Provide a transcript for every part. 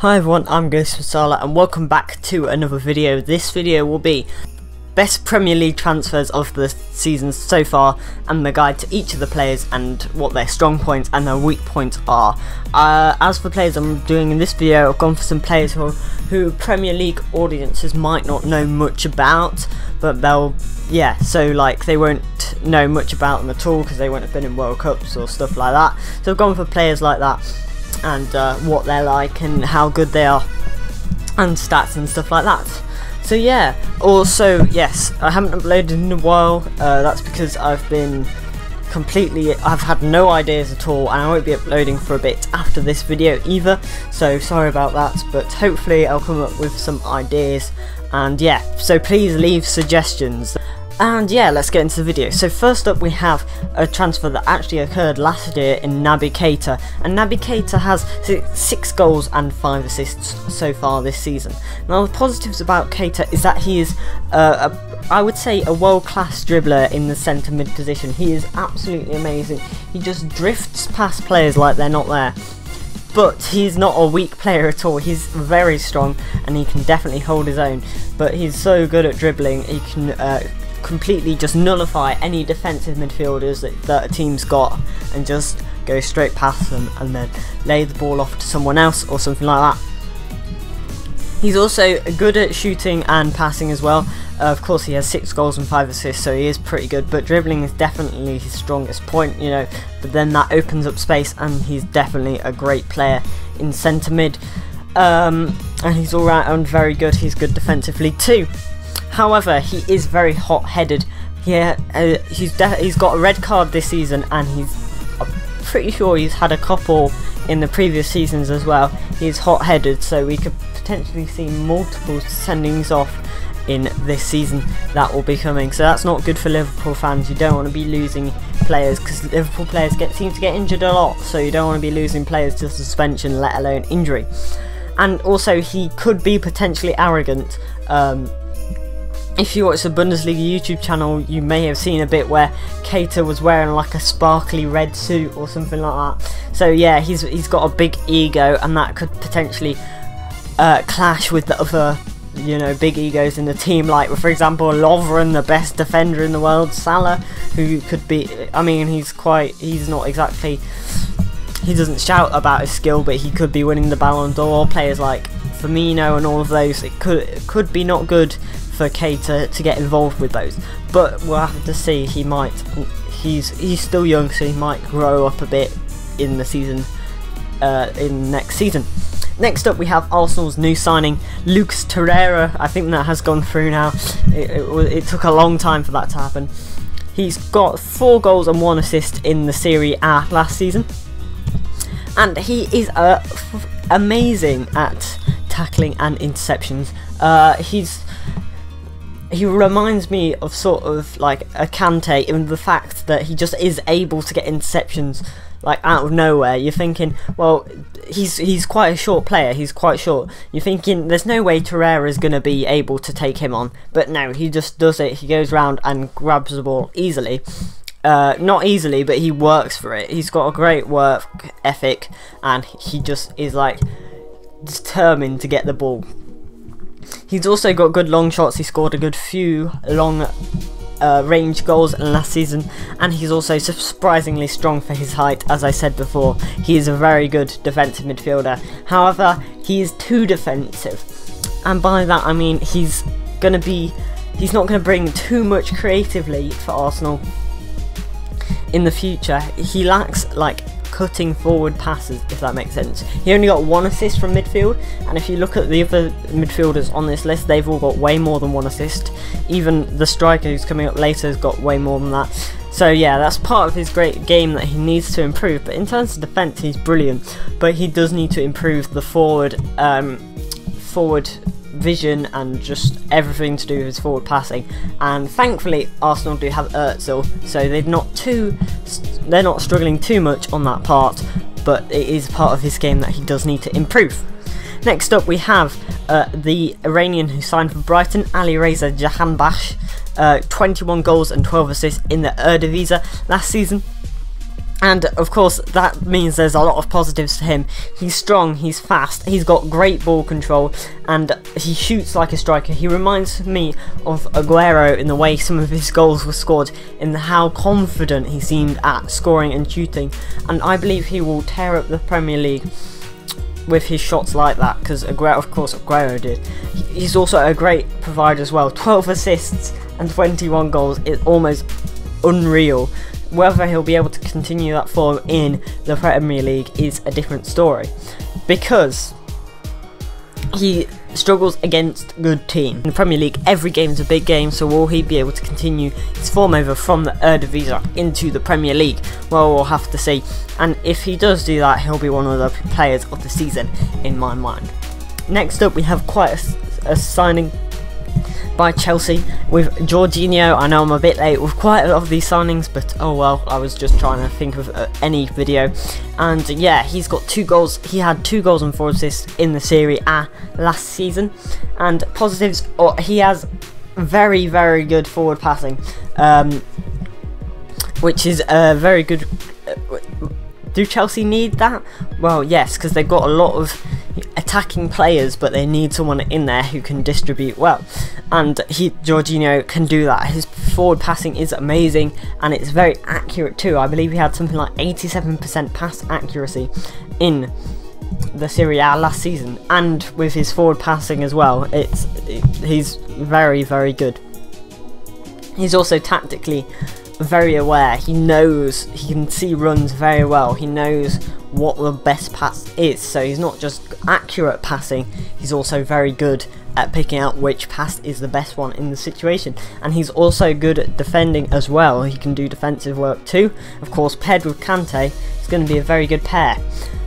Hi everyone, I'm Mutō and welcome back to another video. This video will be best Premier League transfers of the season so far and the guide to each of the players and what their strong points and their weak points are. As for players I'm doing in this video, I've gone for some players who Premier League audiences might not know much about, but so like they won't know much about them at all because they won't have been in World Cups or stuff like that. So I've gone for players like that and what they're like and how good they are and stats and stuff like that. So yeah, also yes, I haven't uploaded in a while. That's because I've had no ideas at all, and I won't be uploading for a bit after this video either, so sorry about that, but hopefully I'll come up with some ideas. And yeah, so please leave suggestions. And yeah, let's get into the video. So first up we have a transfer that actually occurred last year in Naby Keita, and Naby Keita has 6 goals and 5 assists so far this season. Now the positives about Keita is that he is I would say a world-class dribbler in the centre mid position. He is absolutely amazing. He just drifts past players like they're not there. But he's not a weak player at all. He's very strong and he can definitely hold his own. But he's so good at dribbling, he can completely just nullify any defensive midfielders that a team's got and just go straight past them and then lay the ball off to someone else or something like that. He's also good at shooting and passing as well. Of course he has 6 goals and 5 assists, so he is pretty good, but dribbling is definitely his strongest point, you know, but then that opens up space and he's definitely a great player in centre mid. And he's all round very good. He's good defensively too. However, he is very hot-headed. He's got a red card this season, and I'm pretty sure he's had a couple in the previous seasons as well. He's hot-headed, so we could potentially see multiple sendings off in this season that will be coming. So that's not good for Liverpool fans. You don't want to be losing players because Liverpool players seem to get injured a lot, so you don't want to be losing players to suspension, let alone injury. And also he could be potentially arrogant. If you watch the Bundesliga YouTube channel, you may have seen a bit where Keita was wearing like a sparkly red suit or something like that. So yeah, he's got a big ego, and that could potentially clash with the other, you know, big egos in the team, like for example Lovren, the best defender in the world, Salah, who could be, I mean, he doesn't shout about his skill, but he could be winning the Ballon d'Or. Players like Firmino and all of those, it could be not good for Keita to get involved with those, but we'll have to see. He's still young, so he might grow up a bit in the season, in next season. Next up we have Arsenal's new signing, Lucas Torreira. I think that has gone through now. It took a long time for that to happen. He's got 4 goals and 1 assist in the Serie A last season, and he is amazing at tackling and interceptions. He reminds me of sort of like a Kante in the fact that he just is able to get interceptions like out of nowhere. You're thinking, well, he's quite a short player, he's quite short. You're thinking there's no way Torreira is going to be able to take him on, but no, he just does it. He goes round and grabs the ball easily. Not easily, but he works for it. He's got a great work ethic and he just is like determined to get the ball. He's also got good long shots. He scored a good few long range goals last season, and he's also surprisingly strong for his height. As I said before, he is a very good defensive midfielder. However, he is too defensive, and by that I mean he's not going to bring too much creatively for Arsenal in the future. He lacks like cutting forward passes, if that makes sense. He only got 1 assist from midfield, and if you look at the other midfielders on this list, they've all got way more than 1 assist. Even the striker who's coming up later has got way more than that. So yeah, that's part of his great game that he needs to improve. But in terms of defence, he's brilliant, but he does need to improve the forward vision and just everything to do with his forward passing. And thankfully Arsenal do have Özil, so they're not struggling too much on that part, but it is part of his game that he does need to improve. Next up we have the Iranian who signed for Brighton, Alireza Jahanbakhsh. 21 goals and 12 assists in the Eredivisie last season. And of course that means there's a lot of positives to him. He's strong, he's fast, he's got great ball control, and he shoots like a striker. He reminds me of Aguero in the way some of his goals were scored, in how confident he seemed at scoring and shooting, and I believe he will tear up the Premier League with his shots like that, because Aguero did. He's also a great provider as well. 12 assists and 21 goals is almost unreal. Whether he'll be able to continue that form in the Premier League is a different story, because he struggles against good teams. In the Premier League, every game is a big game, so will he be able to continue his form over from the Eredivisie into the Premier League? Well, we'll have to see, and if he does do that, he'll be one of the players of the season in my mind. Next up, we have quite a signing by Chelsea with Jorginho. I know I'm a bit late with quite a lot of these signings, but oh well, I was just trying to think of any video. And yeah, he's got 2 goals. He had 2 goals and 4 assists in the Serie A last season. And positives, he has very, very good forward passing, which is very good. Do Chelsea need that? Well, yes, because they've got a lot of attacking players, but they need someone in there who can distribute well, and Jorginho can do that. His forward passing is amazing, and it's very accurate too. I believe he had something like 87% pass accuracy in the Serie A last season, and with his forward passing as well, he's very, very good. He's also tactically very aware. He can see runs very well. He knows what the best pass is, so he's not just accurate passing, he's also very good at picking out which pass is the best one in the situation, and he's also good at defending as well. He can do defensive work too. Of course, paired with Kante, it's going to be a very good pair.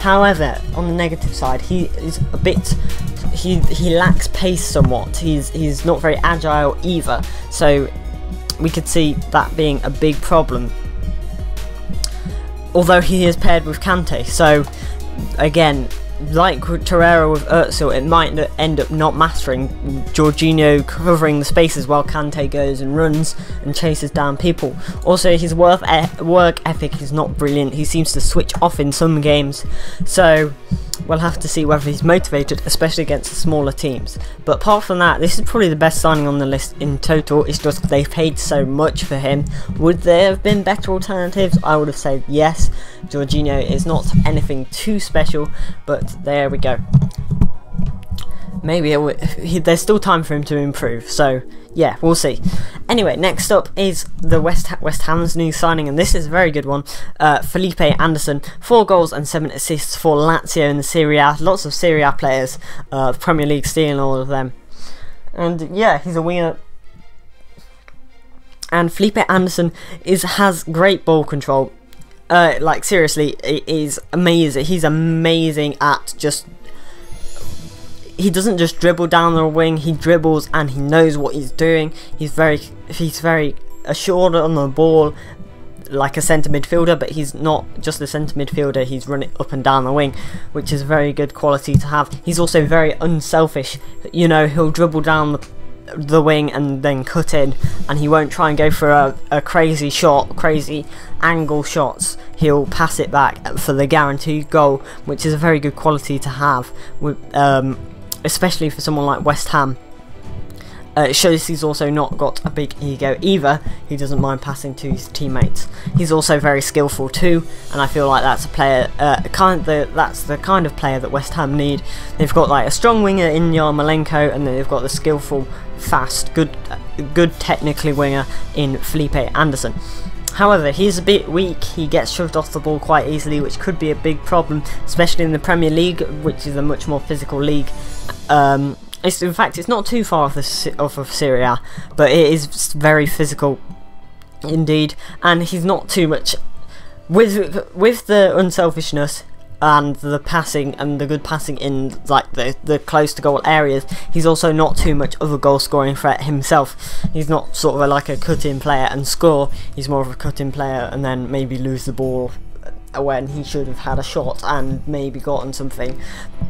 However, on the negative side, he is a bit, he lacks pace somewhat. He's not very agile either, so we could see that being a big problem, although he is paired with Kante. So again, like Torreira with Özil, it might end up not mattering. Jorginho covering the spaces while Kante goes and runs and chases down people. Also, his work ethic is not brilliant. He seems to switch off in some games, so we'll have to see whether he's motivated, especially against the smaller teams. But apart from that, this is probably the best signing on the list in total. It's just they've paid so much for him. Would there have been better alternatives? I would have said yes. Jorginho is not anything too special, but there we go. Maybe there's still time for him to improve, so yeah, we'll see. Anyway, next up is the West Ham's new signing, and this is a very good one. Felipe Anderson, 4 goals and 7 assists for Lazio in the Serie A. Lots of Serie A players, Premier League stealing all of them. And yeah, he's a winger. And Felipe Anderson has great ball control. Like seriously, it is amazing. He's amazing at just. He doesn't just dribble down the wing, he dribbles and he knows what he's doing. He's very assured on the ball, like a centre midfielder, but he's not just a centre midfielder, he's running up and down the wing, which is a very good quality to have. He's also very unselfish, you know, he'll dribble down the wing and then cut in, and he won't try and go for a crazy shot, crazy angle shots. He'll pass it back for the guaranteed goal, which is a very good quality to have, with especially for someone like West Ham. It shows he's also not got a big ego either. He doesn't mind passing to his teammates. He's also very skillful too, and I feel like that's a player, that's the kind of player that West Ham need. They've got like a strong winger in Yarmolenko, and then they've got the skillful, fast, good technically winger in Felipe Anderson. However, he's a bit weak. He gets shoved off the ball quite easily, which could be a big problem, especially in the Premier League, which is a much more physical league. In fact, it's not too far off of Serie A, but it is very physical indeed, and he's not too much with the unselfishness and the passing and the good passing in like the close to goal areas. He's also not too much of a goal scoring threat himself. He's not sort of like a cut-in player and score. He's more of a cut-in player and then maybe lose the ball when he should have had a shot and maybe gotten something.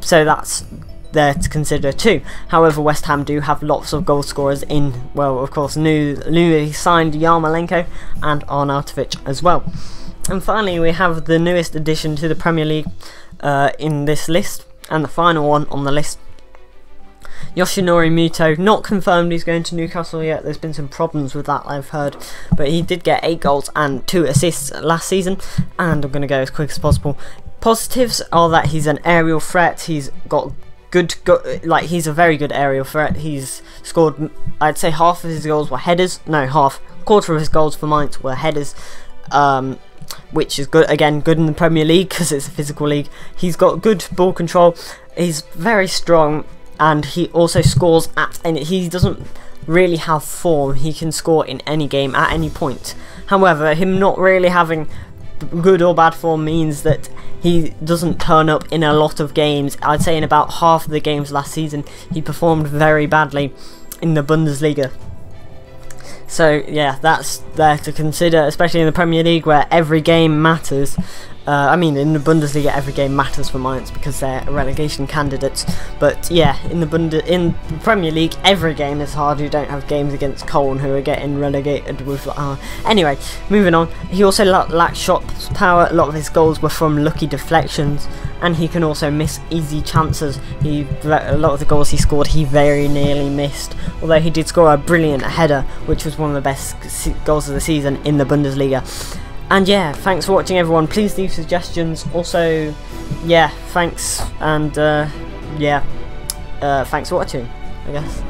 So that's there to consider too. However, West Ham do have lots of goal scorers in, well, of course, newly signed Yarmolenko and Arnautovic as well. And finally, we have the newest addition to the Premier League in this list, and the final one on the list. Yoshinori Mutō, not confirmed he's going to Newcastle yet. There's been some problems with that, I've heard, but he did get 8 goals and 2 assists last season, and I'm going to go as quick as possible. Positives are that he's an aerial threat. He's got he's a very good aerial threat. He's scored, I'd say half of his goals were headers. No, half, quarter of his goals for Mainz were headers, which is good. Again, good in the Premier League because it's a physical league. He's got good ball control. He's very strong, and he also scores he doesn't really have form. He can score in any game at any point. However, him not really having good or bad form means that he doesn't turn up in a lot of games. I'd say in about half of the games last season he performed very badly in the Bundesliga. So yeah, that's there to consider, especially in the Premier League where every game matters. I mean, in the Bundesliga every game matters for Mainz because they're relegation candidates, but yeah, in the Premier League every game is hard. You don't have games against Cologne who are getting relegated with anyway, moving on. He also lacks shot power. A lot of his goals were from lucky deflections, and he can also miss easy chances. A lot of the goals he scored he very nearly missed, although he did score a brilliant header, which was one of the best goals of the season in the Bundesliga. And yeah, thanks for watching everyone. Please leave suggestions. Also, yeah, thanks, and yeah, thanks for watching, I guess.